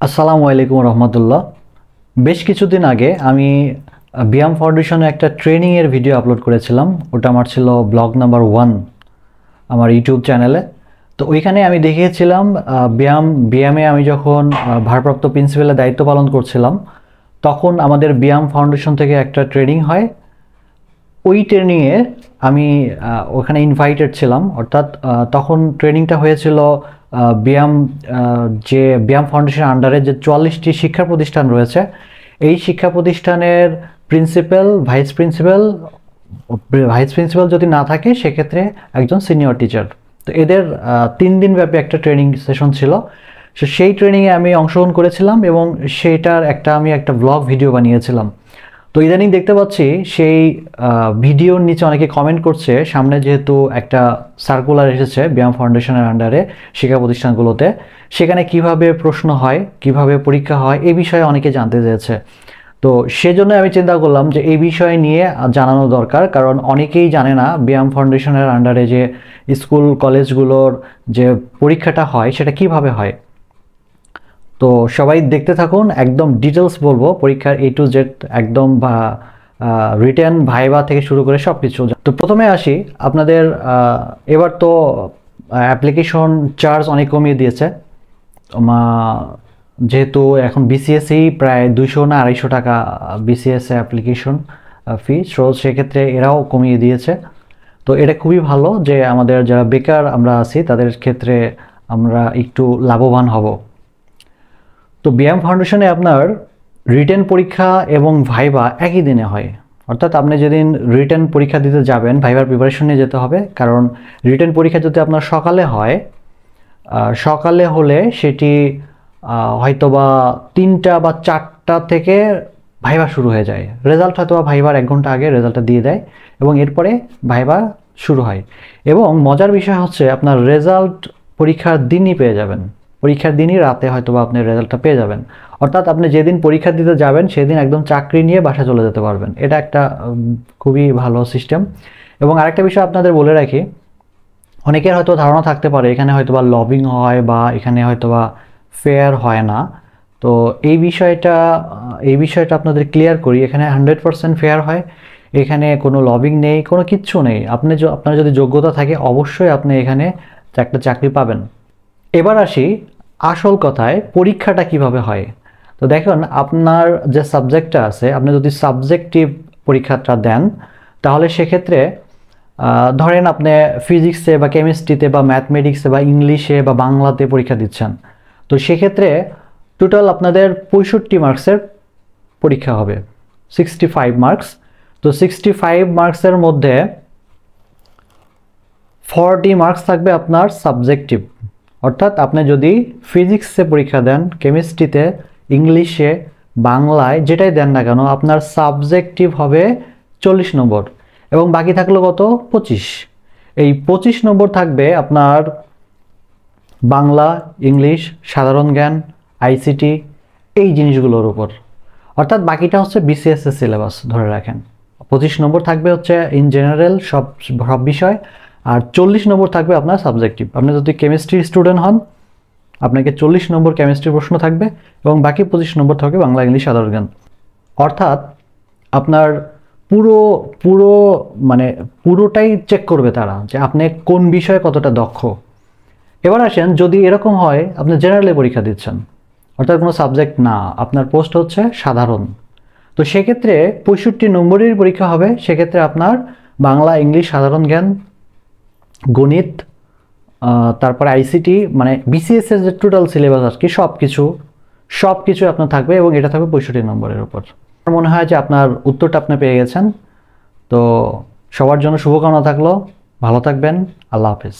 আসসালামু আলাইকুম রহমতুল্লাহ। বেশ কিছুদিন আগে আমি ব্যায়াম ফাউন্ডেশনে একটা ট্রেনিংয়ের ভিডিও আপলোড করেছিলাম। ওটা আমার ছিল ব্লগ নাম্বার 1 আমার ইউটিউব চ্যানেলে। তো ওইখানে আমি দেখিয়েছিলাম ব্যায়ামে আমি যখন ভারপ্রাপ্ত প্রিন্সিপালের দায়িত্ব পালন করছিলাম, তখন আমাদের ব্যায়াম ফাউন্ডেশন থেকে একটা ট্রেনিং হয়। ওই ট্রেনিংয়ে আমি ওখানে ইনভাইটেড ছিলাম, অর্থাৎ তখন ট্রেনিংটা হয়েছিল ব্যায়াম যে ব্যায়াম ফাউন্ডেশনের আন্ডারে যে 44টি শিক্ষা প্রতিষ্ঠান রয়েছে, এই শিক্ষা প্রতিষ্ঠানের প্রিন্সিপাল, ভাইস প্রিন্সিপাল যদি না থাকে সেক্ষেত্রে একজন সিনিয়র টিচার। তো এদের 3 দিন ব্যাপী একটা ট্রেনিং সেশন ছিল। সো সেই ট্রেনিংয়ে আমি অংশগ্রহণ করেছিলাম এবং সেটার আমি একটা ব্লগ ভিডিও বানিয়েছিলাম। তো ইদানিং দেখতে পাচ্ছি সেই ভিডিওর নিচে অনেকে কমেন্ট করছে, সামনে যেহেতু একটা সার্কুলার এসেছে ব্যায়াম ফাউন্ডেশনের আন্ডারে শিক্ষা প্রতিষ্ঠানগুলোতে, সেখানে কিভাবে প্রশ্ন হয়, কিভাবে পরীক্ষা হয়, এই বিষয়ে অনেকে জানতে চেয়েছে। তো সেজন্য আমি চিন্তা করলাম যে এই বিষয় নিয়ে জানানো দরকার, কারণ অনেকেই জানে না ব্যায়াম ফাউন্ডেশনের আন্ডারে যে স্কুল কলেজগুলোর যে পরীক্ষাটা হয় সেটা কিভাবে হয়। তো সবাই দেখতে থাকুন, একদম ডিটেলস বলবো পরীক্ষার A to Z, একদম রিটেন ভাইবা থেকে শুরু করে সব কিছু। তো প্রথমে আসি, আপনাদের এবার তো অ্যাপ্লিকেশন চার্জ অনেক কমিয়ে দিয়েছে। যেহেতু এখন বিসিএসই প্রায় 200 না 250 টাকা বিসিএস অ্যাপ্লিকেশন ফি, সো সেক্ষেত্রে এরাও কমিয়ে দিয়েছে। তো এটা খুবই ভালো যে আমাদের যারা বেকার আমরা আছি তাদের ক্ষেত্রে আমরা একটু লাভবান হব। তো ব্যায়াম ফাউন্ডেশনে আপনার রিটেন পরীক্ষা এবং ভাইবা একই দিনে হয়, অর্থাৎ আপনি যেদিন রিটেন পরীক্ষা দিতে যাবেন ভাইবার প্রিপারেশন নিয়ে যেতে হবে, কারণ রিটেন পরীক্ষা যদি আপনার সকালে হয়, সকালে হলে সেটি হয়তোবা 3টা বা 4টা থেকে ভাইবা শুরু হয়ে যায়। রেজাল্ট হয়তোবা ভাইবার 1 ঘন্টা আগে রেজাল্টটা দিয়ে দেয় এবং এরপরে ভাইবা শুরু হয়। এবং মজার বিষয় হচ্ছে আপনার রেজাল্ট পরীক্ষার দিনই পেয়ে যাবেন, পরীক্ষার দিনই রাতে হয়তোবা আপনি রেজাল্টটা পেয়ে যাবেন। অর্থাৎ আপনি যেদিন পরীক্ষা দিতে যাবেন সেদিন একদম চাকরি নিয়ে বাসা চলে যেতে পারবেন। এটা একটা খুবই ভালো সিস্টেম। এবং আরেকটা বিষয় আপনাদের বলে রাখি, অনেকের হয়তো ধারণা থাকতে পারে এখানে হয়তোবা লবিং হয় বা এখানে হয়তোবা ফেয়ার হয় না। তো এই বিষয়টা আপনাদের ক্লিয়ার করি, এখানে 100% ফেয়ার হয়। এখানে কোনো লবিং নেই, কোনো কিচ্ছু নেই। আপনার যদি যোগ্যতা থাকে অবশ্যই আপনি এখানে একটা চাকরি পাবেন। এবার আসি আসল কথায়, পরীক্ষাটা কিভাবে হয়। তো দেখুন, আপনার যে সাবজেক্টটা আছে, আপনি যদি সাবজেক্টিভ পরীক্ষাটা দেন তাহলে সেক্ষেত্রে ধরেন আপনি ফিজিক্সে বা কেমিস্ট্রিতে বা ম্যাথমেটিক্সে বা ইংলিশে বা বাংলাতে পরীক্ষা দিচ্ছেন, তো সেক্ষেত্রে টোটাল আপনাদের 65 মার্কসের পরীক্ষা হবে, 65 মার্কস। তো 65 মার্কসের মধ্যে 40 মার্কস থাকবে আপনার সাবজেক্টিভ, অর্থাৎ আপনি যদি ফিজিক্সে পরীক্ষা দেন, কেমিস্ট্রিতে, ইংলিশে, বাংলায় যেটাই দেন না কেন, আপনার সাবজেক্টিভ হবে 40 নম্বর এবং বাকি থাকলো কত? 25। এই 25 নম্বর থাকবে আপনার বাংলা, ইংলিশ, সাধারণ জ্ঞান, আইসিটি, এই জিনিসগুলোর উপর। অর্থাৎ বাকিটা হচ্ছে বিসিএস এর সিলেবাস ধরে রাখেন। 25 নম্বর থাকবে হচ্ছে ইন জেনারেল সব বিষয়, আর 40 নম্বর থাকবে আপনার সাবজেক্টিভ। আপনি যদি কেমিস্ট্রি স্টুডেন্ট হন, আপনাকে 40 নম্বর কেমিস্ট্রি প্রশ্ন থাকবে এবং বাকি 25 নম্বর থাকবে বাংলা, ইংলিশ, সাধারণ জ্ঞান। অর্থাৎ আপনার পুরোটাই চেক করবে তারা যে আপনি কোন বিষয়ে কতটা দক্ষ। এবার আসেন, যদি এরকম হয় আপনি জেনারেলে পরীক্ষা দিচ্ছেন, অর্থাৎ কোনো সাবজেক্ট না, আপনার পোস্ট হচ্ছে সাধারণ, তো সেক্ষেত্রে 65 নম্বরের পরীক্ষা হবে। সেক্ষেত্রে আপনার বাংলা, ইংলিশ, সাধারণ জ্ঞান, গণিত, তারপরে আইসিটি, মানে বিসিএস এর যে টোটাল সিলেবাস আর কি, সব কিছু আপনার থাকবে এবং এটা থাকবে 65 নম্বরের উপর। আমার মনে হয় যে আপনার উত্তরটা আপনি পেয়ে গেছেন। তো সবার জন্য শুভকামনা থাকলো, ভালো থাকবেন, আল্লাহ হাফেজ।